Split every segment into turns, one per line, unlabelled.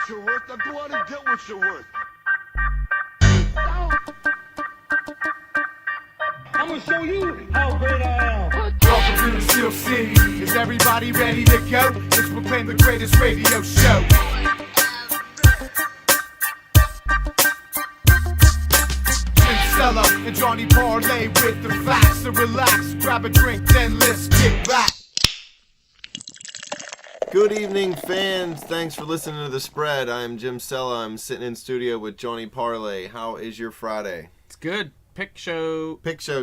what you're worth. Now go out and get what you're worth.
I'm gonna show you how great I am.
Welcome to the Steel City. Is everybody ready to go? Let's proclaim the greatest radio show. Cella and Johnny Parlay with the facts. So relax, grab a drink, then let's kick back.
Good evening, fans. Thanks for listening to The Spread. I'm Jim Cella. I'm sitting in studio with Johnny Parlay. How is your Friday?
It's good. Pick show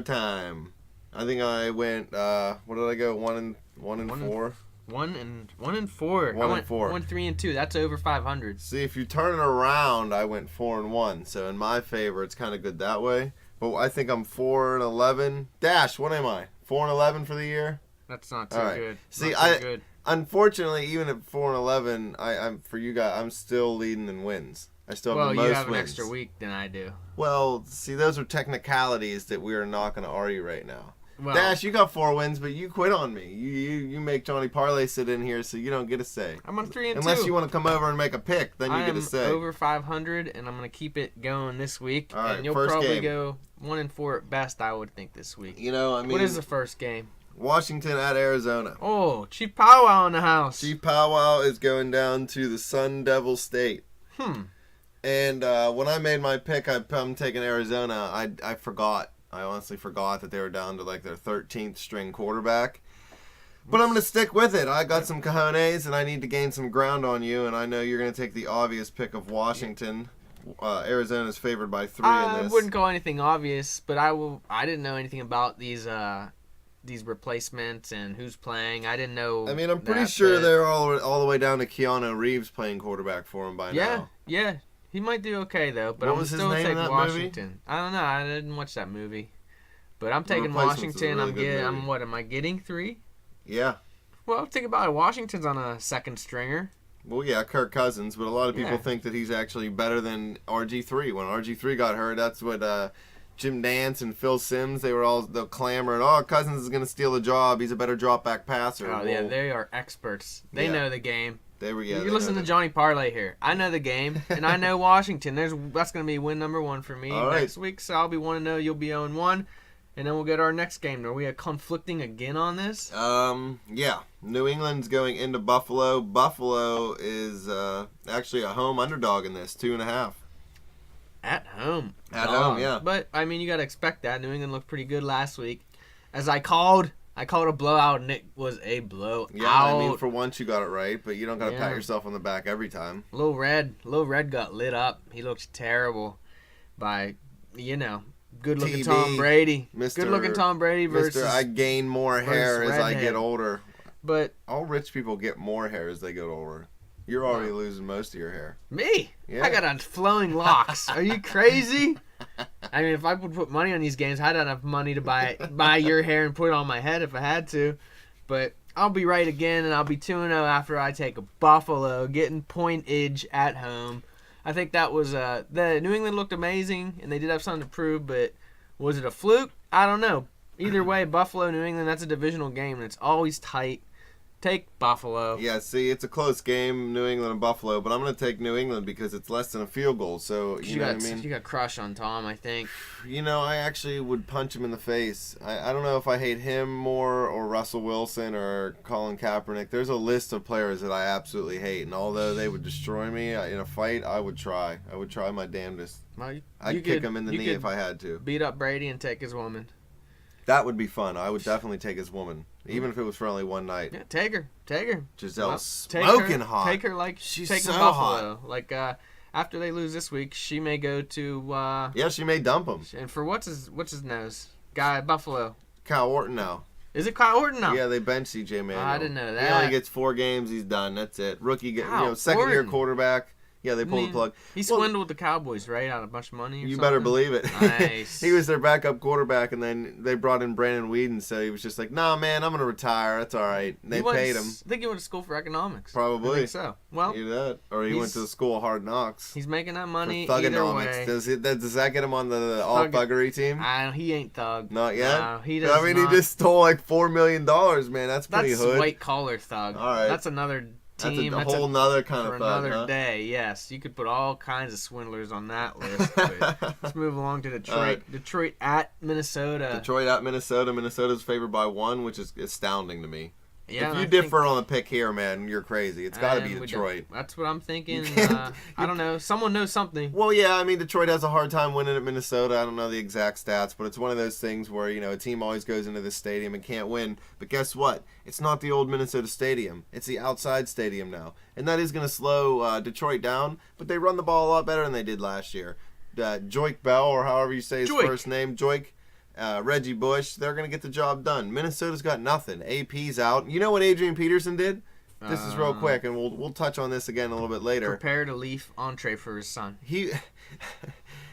time. I think I went. What did I go? One and four.
1 and 4.
One and four.
I went 3 and 2. That's over 500.
See, if you turn it around, I went 4-1. So in my favor, it's kind of good that way. But I think I'm 4-11. Dash, what am I? 4-11 for the year.
That's not too good.
See,
not too good.
Unfortunately, even at 4-11, I'm for you guys. I'm still leading in wins. I still have the most wins.
Well, you have an extra week than I do.
Well, see, those are technicalities that we are not going to argue right now.
Well,
Dash, you got 4 wins, but you quit on me. You make Johnny Parlay sit in here, so you don't get a say.
I'm on 3 and 2.
Unless you want to come over and make a pick, then you get a say.
I'm over 500, and I'm going to keep it going this week.
All right,
and you'll
first
probably
game.
Go 1 and 4 at best, I would think, this week.
You know, I mean,
what is the first game?
Washington at Arizona.
Oh, Chief Powwow in the house.
Chief Powwow is going down to the Sun Devil State. And when I made my pick, I'm taking Arizona. I forgot. I honestly forgot that they were down to like their 13th string quarterback. But I'm going to stick with it. I got some cojones, and I need to gain some ground on you. And I know you're going to take the obvious pick of Washington. Arizona's favored by 3 in
I
this.
wouldn't call anything obvious, but I didn't know anything about these replacements and who's playing. I didn't know.
I mean, I'm pretty sure they're all the way down to Keanu Reeves playing quarterback for him by now.
Yeah. He might do okay, though, but
What
I'm
was his
still
name in
taking
that
Washington.
movie?
I don't know. I didn't watch that movie. But I'm taking
Replacement's a
Washington.
really good movie.
What, am I getting 3?
Yeah.
Well, think about it. Washington's on a second stringer.
Well, yeah, Kirk Cousins, but a lot of people think that he's actually better than RG3. When RG3 got hurt, that's what Jim Nance and Phil Simms, they were all clamoring, oh, Cousins is going to steal the job. He's a better drop-back passer.
Oh, yeah, they are experts. They know the game. You're listening to Johnny Parlay here. I know the game, and I know Washington. That's going to be win number 1 for me next week, so I'll be 1-0. You'll be 0-1, and then we'll get our next game. Are we conflicting again on this?
Yeah. New England's going into Buffalo. Buffalo is actually a home underdog in this, 2.5.
At home.
At home, yeah.
But, I mean, you got to expect that. New England looked pretty good last week. As I called a blowout, and it was a blowout.
Yeah, I mean, for once you got it right, but you don't got to pat yourself on the back every time.
Lil Red got lit up. He looked terrible by, good-looking
TB,
Tom Brady. Good-looking Tom Brady versus...
I gain more hair as I get older.
But
all rich people get more hair as they get older. You're already losing most of your hair.
Me?
Yeah.
I got on flowing locks. Are you crazy? I mean, if I would put money on these games, I'd have enough money to buy your hair and put it on my head if I had to. But I'll be right again, and I'll be 2-0 after I take a Buffalo, getting pointage at home. I think that was the New England looked amazing, and they did have something to prove, but was it a fluke? I don't know. Either way, Buffalo, New England, that's a divisional game, and it's always tight. Take Buffalo.
Yeah, see, it's a close game, New England and Buffalo, but I'm going to take New England because it's less than a field goal. So, you know what I mean?
You got crush on Tom, I think.
I actually would punch him in the face. I don't know if I hate him more or Russell Wilson or Colin Kaepernick. There's a list of players that I absolutely hate, and although they would destroy me in a fight, I would try. I would try my damnedest.
Well,
I'd kick him in the knee if I had to.
Beat up Brady and take his woman.
That would be fun. I would definitely take his woman, even if it was for only one night.
Yeah, take her.
Giselle's smoking hot.
Take her like
she's
taking
so
Buffalo.
hot.
Like after they lose this week, she may go to.
Yeah, she may dump him.
And for what's his nose guy at Buffalo?
Kyle Orton now.
Is it Kyle Orton now?
Yeah, they benched CJ Manuel.
I didn't know that.
He only gets 4 games. He's done. That's it. Rookie, second year quarterback. Yeah, they pulled the plug.
He swindled the Cowboys, right? Out of a bunch of money or
You
something?
better believe it.
Nice.
He was their backup quarterback, and then they brought in Brandon Weeden, so he was just like, nah, man, I'm going to retire. That's all right. And they paid him.
I think he went to school for economics.
Probably.
I think so. Well,
either that, or he went to the school of Hard Knocks.
He's making that money
for
either
thugonomics.
way.
Does that get him on the all-thuggery team?
He ain't thug.
Not yet?
No, he does
he just stole like $4 million, man. That's pretty
That's
hood.
white-collar thug.
All right.
That's another team.
That's a whole nother kind
for
of fun,
another
huh?
day. Yes, you could put all kinds of swindlers on that list. But let's move along to Detroit.
right.
Detroit at Minnesota.
Detroit at Minnesota. Minnesota's favored by 1, which is astounding to me.
Yeah,
if
I
you
think-
differ on the pick here, man, you're crazy. It's got to be
and we
Detroit.
don't. That's what I'm thinking.
can't-
I don't know. Someone knows something.
Well, yeah, I mean, Detroit has a hard time winning at Minnesota. I don't know the exact stats, but it's one of those things where, a team always goes into the stadium and can't win. But guess what? It's not the old Minnesota Stadium. It's the outside stadium now. And that is going to slow Detroit down, but they run the ball a lot better than they did last year. Joik Bell, or however you say his
Joik.
first name, Joik, Reggie Bush, they're going to get the job done. Minnesota's got nothing. AP's out. You know what Adrian Peterson did? This is real quick, and we'll touch on this again a little bit later.
Prepared a leaf entree for his son.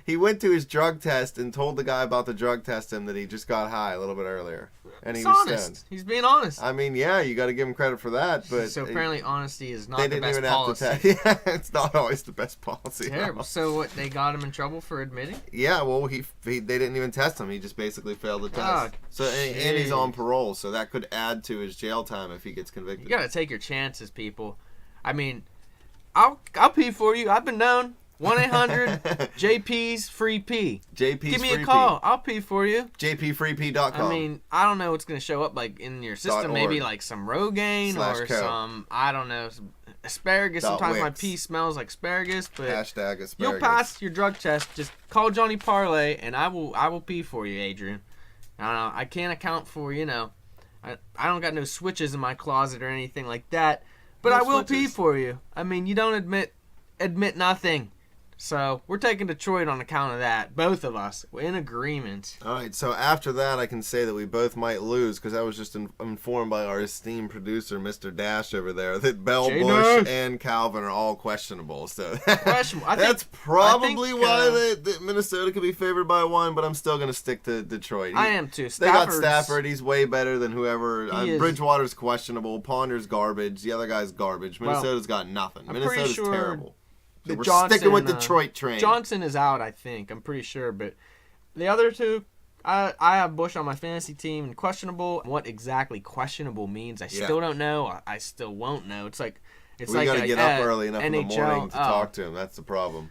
He went to his drug test and told the guy about the drug test him that he just got high a little bit earlier, and he
He's
was
honest.
stoned.
He's being honest.
I mean, yeah, you got to give him credit for that, but
So apparently, honesty is not
they
the
didn't
best
even
policy.
have to test. Yeah, it's not always the best policy.
Terrible. So what? They got him in trouble for admitting?
Yeah, well, they didn't even test him. He just basically failed the test.
Oh,
So and he's
jeez.
on parole, so that could add to his jail time if he gets
You
convicted.
gotta take your chances, people. I mean, I'll pee for you. I've been known. 1-800-JP's free pee.
JP's
Give me
Free
a call. I'll pee for you.
Pee. JPFreeP.com.
I mean, I don't know what's gonna show up like in your system. Maybe
.org.
like some Rogaine or
/co.
some, I don't know, some asparagus.
Dot
Sometimes my
Wix.
pee smells like asparagus, but
Hashtag asparagus.
you'll pass your drug test. Just call Johnny Parlay, and I will pee for you, Adrian. I don't know. I can't account for I don't got no switches in my closet or anything like that, but
No
I will pee
switches.
for you. I mean, you don't admit nothing. So we're taking Detroit on account of that. Both of us. We're in agreement.
All right, so after that, I can say that we both might lose because I was just informed by our esteemed producer, Mr. Dash, over there, that Bell
J.
Bush
Dash.
and Calvin are all questionable. So
Questionable.
that's probably why that Minnesota could be favored by 1, but I'm still going to stick to Detroit.
I am too.
They got
Stafford's-
Stafford. He's way better than whoever.
He is.
Bridgewater's questionable. Ponder's garbage. The other guy's garbage.
Well,
Minnesota's got nothing.
I'm pretty
Minnesota's
sure
terrible. So
that
we're sticking with
Johnson,
Detroit train.
Johnson is out, I think. I'm pretty sure. But the other two, I have Bush on my fantasy team and questionable. What exactly questionable means, I still don't know. I still won't know. It's like
we
like
got to
a,
get up early enough in the
NHL,
morning to talk to him. That's the problem.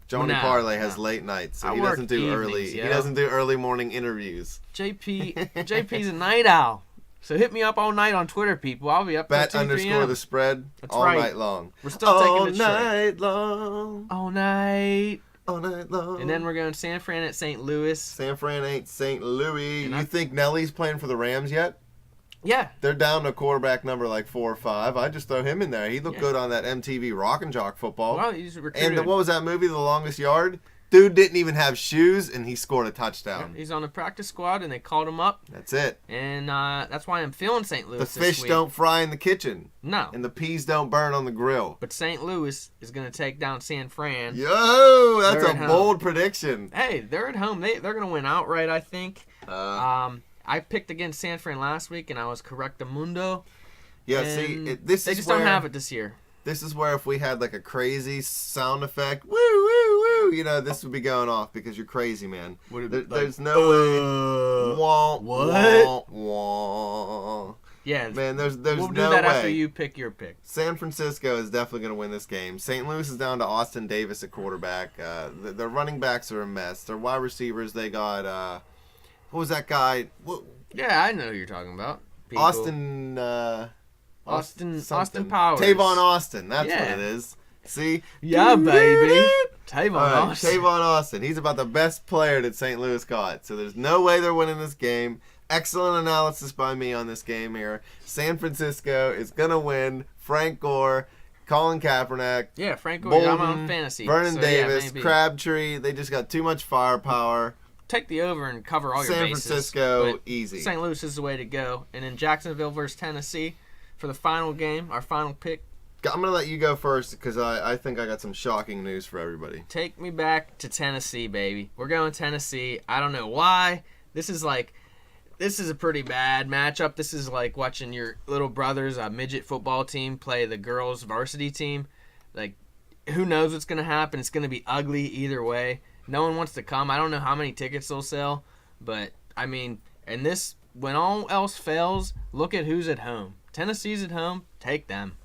Johnny
No,
Parlay has
no.
late nights, so
I
he
work
doesn't do
evenings,
early.
yo.
He doesn't do early morning interviews.
JP's a night owl. So hit me up all night on Twitter, people. I'll be up
Bet
till 2
underscore
p.m.
the spread
That's
all
right.
night long.
We're still
all
taking Detroit.
night long.
All night.
All night long.
And then we're going San Fran at St. Louis.
San Fran ain't St. Louis.
And
You think Nelly's playing for the Rams yet?
Yeah.
They're down to quarterback number like 4 or 5. I just throw him in there. He looked
Yeah.
good on that MTV Rock and Jock football.
Well, he's recruited.
And what was that movie, The Longest Yard? Dude didn't even have shoes, and he scored a touchdown.
He's on the practice squad, and they called him up.
That's it.
And that's why I'm feeling St. Louis
The
this
fish
week.
don't fry in the kitchen,
No.
and the peas don't burn on the grill.
But St. Louis is going to take down San Fran.
Yo, that's
They're
a
at home.
bold prediction.
Hey, they're at home. They're going to win outright, I think. I picked against San Fran last week, and I was correctamundo.
Yeah,
And
see, this
they
is
just
where
don't have it this year.
this is where if we had like a crazy sound effect, woo woo woo, this would be going off because you're crazy, man.
Would it
There-
be like,
there's no way. Wah,
what?
Wah, wah.
Yeah,
Man, there's
we'll do
no
that
way.
after you pick your pick.
San Francisco is definitely going to win this game. St. Louis is down to Austin Davis at quarterback. Their running backs are a mess. Their wide receivers, they got what was that guy?
Yeah, I know who you're talking about. People.
Austin
Austin Powers.
Tavon Austin. That's
Yeah.
what it is. See?
Yeah, baby. Tavon
All right,
Austin.
Tavon Austin. He's about the best player that St. Louis got. So there's no way they're winning this game. Excellent analysis by me on this game here. San Francisco is going to win. Frank Gore, Colin Kaepernick,
Yeah, Frank Gore, I'm on
Bolden,
fantasy.
Vernon
so,
Davis,
yeah, maybe.
Crabtree. They just got too much firepower.
Take the over and cover all your
San
bases.
Francisco,
But
easy.
St. Louis is the way to go. And in Jacksonville versus Tennessee for the final game, our final pick,
I'm going to let you go first because I think I got some shocking news for everybody.
take me back to Tennessee, baby. We're going Tennessee. I don't know why. This is a pretty bad matchup. This is like watching your little brother's midget football team play the girls' varsity team. Like, who knows what's going to happen? It's going to be ugly either way. No one wants to come. I don't know how many tickets they'll sell. But, I mean, and this, when all else fails, look at who's at home. Tennessee's at home. Take them.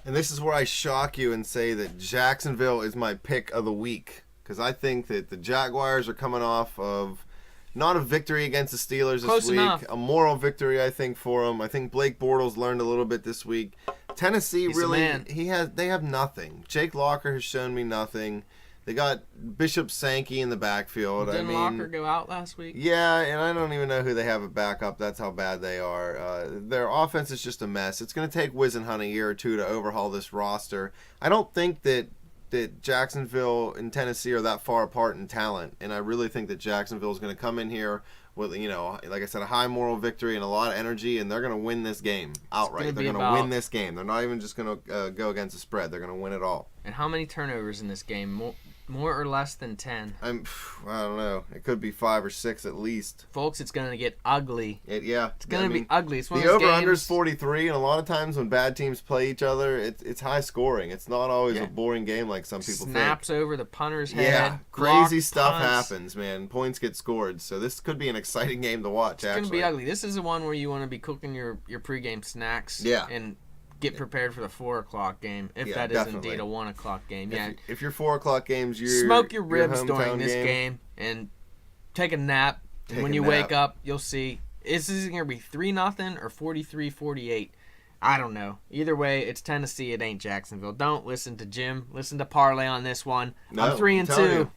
And this is where I shock you and say that Jacksonville is my pick of the week. Because I think that the Jaguars are coming off of not a victory against the Steelers
Close
this week.
enough.
A moral victory, I think, for them. I think Blake Bortles learned a little bit this week. Tennessee
He's the
really,
man.
they have nothing. Jake Locker has shown me nothing. They got Bishop Sankey in the backfield.
Didn't Locker go out last week?
Yeah, and I don't even know who they have at backup. That's how bad they are. Their offense is just a mess. It's going to take Wisenhunt a year or two to overhaul this roster. I don't think that Jacksonville and Tennessee are that far apart in talent, and I really think that Jacksonville is going to come in here with, like I said, a high moral victory and a lot of energy, and they're going to win this game outright. They're going to win this game. They're not even just going to go against the spread. They're going to win it all.
And how many turnovers in this game? More or less than 10?
I don't know. It could be 5 or 6 at least.
Folks, it's going to get ugly.
It's
going to be ugly. It's one
the
of those
over-under is
games.
43, and a lot of times when bad teams play each other, it's high scoring. It's not always a boring game like some people
Snaps
think.
over the punter's head.
Yeah, crazy
blocked
stuff
punts.
happens, man. Points get scored, so this could be an exciting game to watch,
It's going to be ugly. This is the one where you want to be cooking your pregame snacks.
Yeah.
And get prepared for the 4 o'clock game, if that is
definitely.
indeed a 1 o'clock game. Yeah.
If your 4 o'clock games,
Smoke your ribs during
hometown
this game and take a nap. And when you wake up, you'll see. Is this going to be 3-0 or 43-48? I don't know. Either way, it's Tennessee. It ain't Jacksonville. Don't listen to Jim. Listen to Parlay on this one.
No,
I'm 3-2.
you.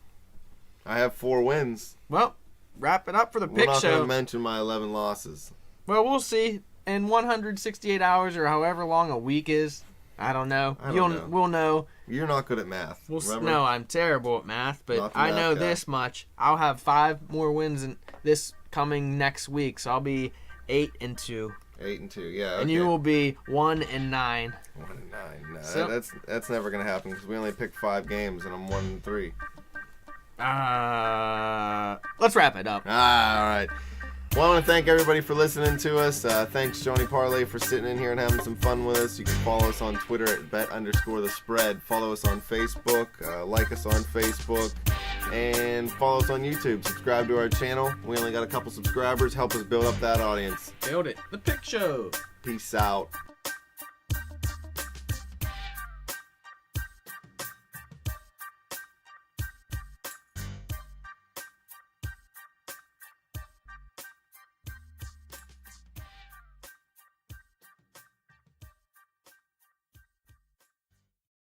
I have 4 wins.
Well, wrap it up for the
We're
pick
not going
show.
to mention my 11 losses.
Well, we'll see. In 168 hours or however long a week is, I don't know. We'll know.
You're not good at math.
No, I'm terrible at math, but
Not the
I
math
know
guy.
this much. I'll have 5 more wins in this coming next week, so I'll be 8-2.
8-2, yeah. Okay.
And you will be 1-9.
1-9. No,
So-
that's never gonna happen because we only picked 5 games and I'm 1-3.
Let's wrap it up.
All right. Well, I want to thank everybody for listening to us. Thanks, Johnny Parlay, for sitting in here and having some fun with us. You can follow us on Twitter at bet_the_spread. Follow us on Facebook. Like us on Facebook. And follow us on YouTube. Subscribe to our channel. We only got a couple subscribers. Help us build up that audience.
Build it. The Pick Show.
Peace out.